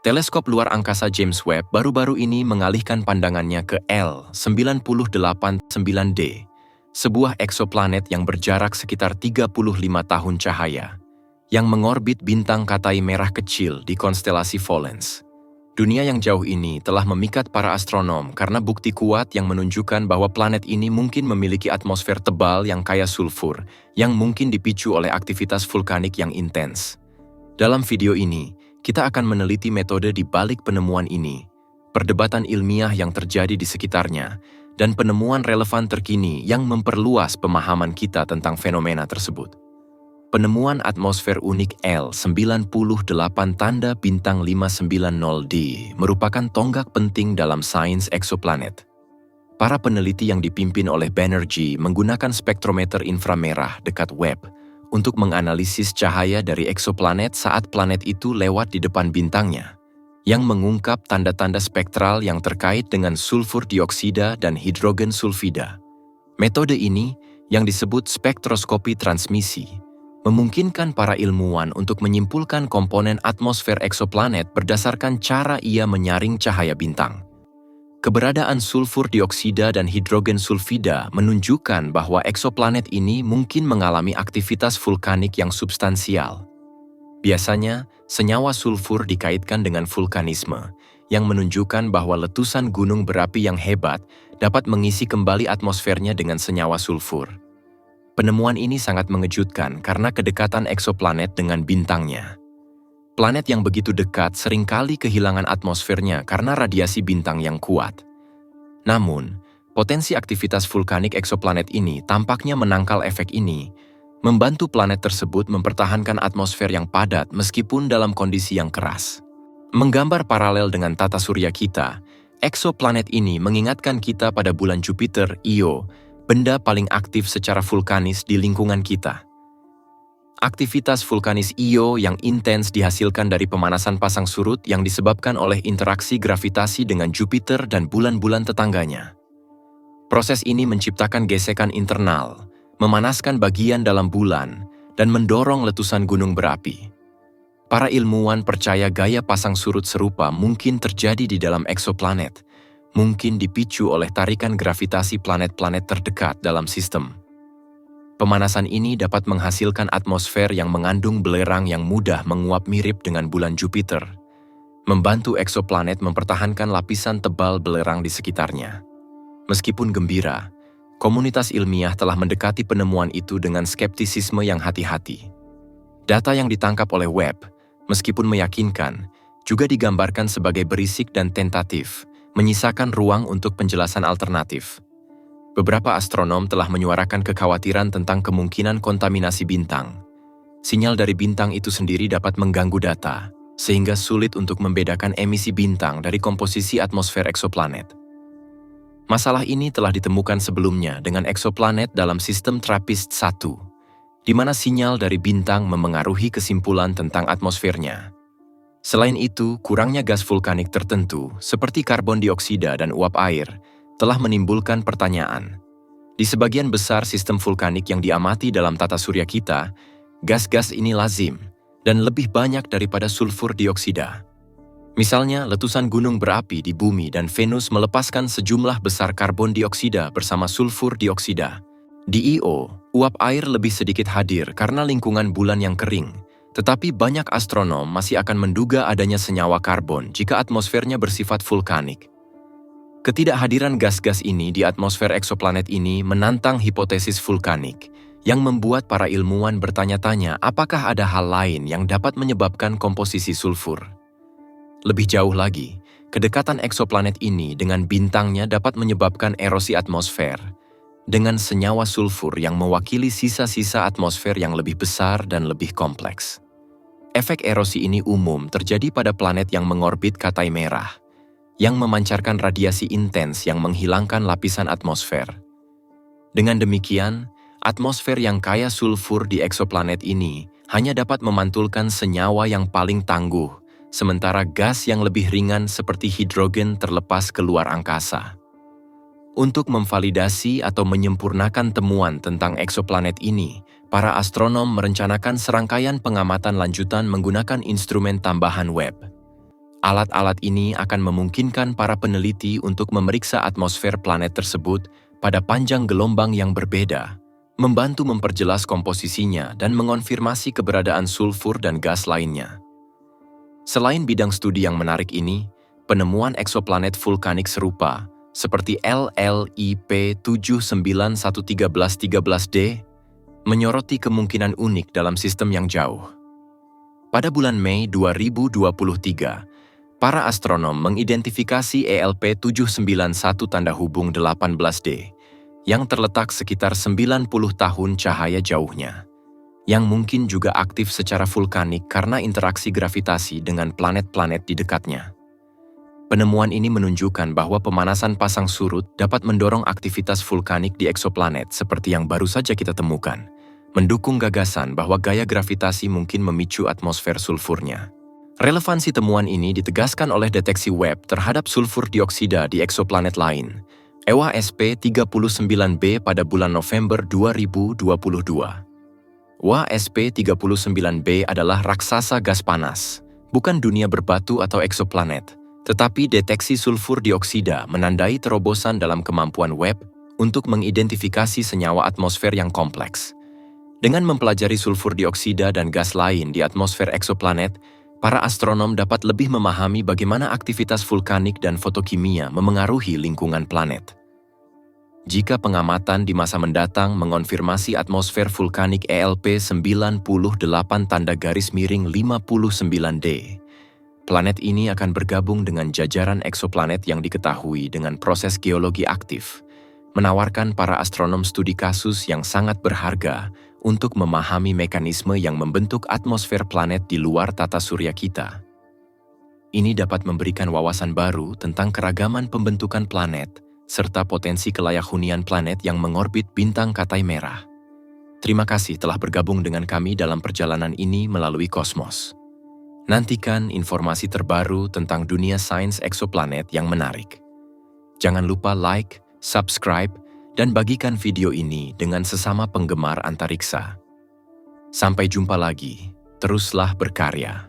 Teleskop luar angkasa James Webb baru-baru ini mengalihkan pandangannya ke L9899D, sebuah eksoplanet yang berjarak sekitar 35 tahun cahaya, yang mengorbit bintang Katai merah kecil di konstelasi Volens. Dunia yang jauh ini telah memikat para astronom karena bukti kuat yang menunjukkan bahwa planet ini mungkin memiliki atmosfer tebal yang kaya sulfur, yang mungkin dipicu oleh aktivitas vulkanik yang intens. Dalam video ini, kita akan meneliti metode di balik penemuan ini, perdebatan ilmiah yang terjadi di sekitarnya, dan penemuan relevan terkini yang memperluas pemahaman kita tentang fenomena tersebut. Penemuan atmosfer unik L98 tanda bintang 590D merupakan tonggak penting dalam sains eksoplanet. Para peneliti yang dipimpin oleh Banerjee menggunakan spektrometer inframerah dekat Webb untuk menganalisis cahaya dari eksoplanet saat planet itu lewat di depan bintangnya, yang mengungkap tanda-tanda spektral yang terkait dengan sulfur dioksida dan hidrogen sulfida. Metode ini, yang disebut spektroskopi transmisi, memungkinkan para ilmuwan untuk menyimpulkan komponen atmosfer eksoplanet berdasarkan cara ia menyaring cahaya bintang. Keberadaan sulfur dioksida dan hidrogen sulfida menunjukkan bahwa eksoplanet ini mungkin mengalami aktivitas vulkanik yang substansial. Biasanya, senyawa sulfur dikaitkan dengan vulkanisme, yang menunjukkan bahwa letusan gunung berapi yang hebat dapat mengisi kembali atmosfernya dengan senyawa sulfur. Penemuan ini sangat mengejutkan karena kedekatan eksoplanet dengan bintangnya. Planet yang begitu dekat seringkali kehilangan atmosfernya karena radiasi bintang yang kuat. Namun, potensi aktivitas vulkanik eksoplanet ini tampaknya menangkal efek ini, membantu planet tersebut mempertahankan atmosfer yang padat meskipun dalam kondisi yang keras. Menggambar paralel dengan tata surya kita, eksoplanet ini mengingatkan kita pada bulan Jupiter, Io, benda paling aktif secara vulkanis di lingkungan kita. Aktivitas vulkanis Io yang intens dihasilkan dari pemanasan pasang surut yang disebabkan oleh interaksi gravitasi dengan Jupiter dan bulan-bulan tetangganya. Proses ini menciptakan gesekan internal, memanaskan bagian dalam bulan, dan mendorong letusan gunung berapi. Para ilmuwan percaya gaya pasang surut serupa mungkin terjadi di dalam eksoplanet, mungkin dipicu oleh tarikan gravitasi planet-planet terdekat dalam sistem. Pemanasan ini dapat menghasilkan atmosfer yang mengandung belerang yang mudah menguap mirip dengan bulan Jupiter, membantu eksoplanet mempertahankan lapisan tebal belerang di sekitarnya. Meskipun gembira, komunitas ilmiah telah mendekati penemuan itu dengan skeptisisme yang hati-hati. Data yang ditangkap oleh Webb, meskipun meyakinkan, juga digambarkan sebagai berisik dan tentatif, menyisakan ruang untuk penjelasan alternatif. Beberapa astronom telah menyuarakan kekhawatiran tentang kemungkinan kontaminasi bintang. Sinyal dari bintang itu sendiri dapat mengganggu data, sehingga sulit untuk membedakan emisi bintang dari komposisi atmosfer eksoplanet. Masalah ini telah ditemukan sebelumnya dengan eksoplanet dalam sistem TRAPPIST-1, di mana sinyal dari bintang memengaruhi kesimpulan tentang atmosfernya. Selain itu, kurangnya gas vulkanik tertentu, seperti karbon dioksida dan uap air, telah menimbulkan pertanyaan. Di sebagian besar sistem vulkanik yang diamati dalam tata surya kita, gas-gas ini lazim dan lebih banyak daripada sulfur dioksida. Misalnya, letusan gunung berapi di bumi dan Venus melepaskan sejumlah besar karbon dioksida bersama sulfur dioksida. Di Io, uap air lebih sedikit hadir karena lingkungan bulan yang kering, tetapi banyak astronom masih akan menduga adanya senyawa karbon jika atmosfernya bersifat vulkanik. Ketidakhadiran gas-gas ini di atmosfer eksoplanet ini menantang hipotesis vulkanik, yang membuat para ilmuwan bertanya-tanya apakah ada hal lain yang dapat menyebabkan komposisi sulfur. Lebih jauh lagi, kedekatan eksoplanet ini dengan bintangnya dapat menyebabkan erosi atmosfer, dengan senyawa sulfur yang mewakili sisa-sisa atmosfer yang lebih besar dan lebih kompleks. Efek erosi ini umum terjadi pada planet yang mengorbit Katai merah, yang memancarkan radiasi intens yang menghilangkan lapisan atmosfer. Dengan demikian, atmosfer yang kaya sulfur di eksoplanet ini hanya dapat memantulkan senyawa yang paling tangguh, sementara gas yang lebih ringan seperti hidrogen terlepas keluar angkasa. Untuk memvalidasi atau menyempurnakan temuan tentang eksoplanet ini, para astronom merencanakan serangkaian pengamatan lanjutan menggunakan instrumen tambahan Webb. Alat-alat ini akan memungkinkan para peneliti untuk memeriksa atmosfer planet tersebut pada panjang gelombang yang berbeda, membantu memperjelas komposisinya dan mengonfirmasi keberadaan sulfur dan gas lainnya. Selain bidang studi yang menarik ini, penemuan eksoplanet vulkanik serupa, seperti LLIP 791313d, menyoroti kemungkinan unik dalam sistem yang jauh. Pada bulan Mei 2023, para astronom mengidentifikasi ELP 791 tanda hubung 18D yang terletak sekitar 90 tahun cahaya jauhnya, yang mungkin juga aktif secara vulkanik karena interaksi gravitasi dengan planet-planet di dekatnya. Penemuan ini menunjukkan bahwa pemanasan pasang surut dapat mendorong aktivitas vulkanik di eksoplanet seperti yang baru saja kita temukan, mendukung gagasan bahwa gaya gravitasi mungkin memicu atmosfer sulfurnya. Relevansi temuan ini ditegaskan oleh deteksi Webb terhadap sulfur dioksida di eksoplanet lain, WASP-39b pada bulan November 2022. WASP-39b adalah raksasa gas panas, bukan dunia berbatu atau eksoplanet, tetapi deteksi sulfur dioksida menandai terobosan dalam kemampuan Webb untuk mengidentifikasi senyawa atmosfer yang kompleks. Dengan mempelajari sulfur dioksida dan gas lain di atmosfer eksoplanet, para astronom dapat lebih memahami bagaimana aktivitas vulkanik dan fotokimia memengaruhi lingkungan planet. Jika pengamatan di masa mendatang mengonfirmasi atmosfer vulkanik ELP 98 _59D, planet ini akan bergabung dengan jajaran eksoplanet yang diketahui dengan proses geologi aktif, menawarkan para astronom studi kasus yang sangat berharga untuk memahami mekanisme yang membentuk atmosfer planet di luar tata surya kita. Ini dapat memberikan wawasan baru tentang keragaman pembentukan planet serta potensi kelayak hunian planet yang mengorbit bintang Katai Merah. Terima kasih telah bergabung dengan kami dalam perjalanan ini melalui kosmos. Nantikan informasi terbaru tentang dunia sains eksoplanet yang menarik. Jangan lupa like, subscribe, dan bagikan video ini dengan sesama penggemar antariksa. Sampai jumpa lagi, teruslah berkarya.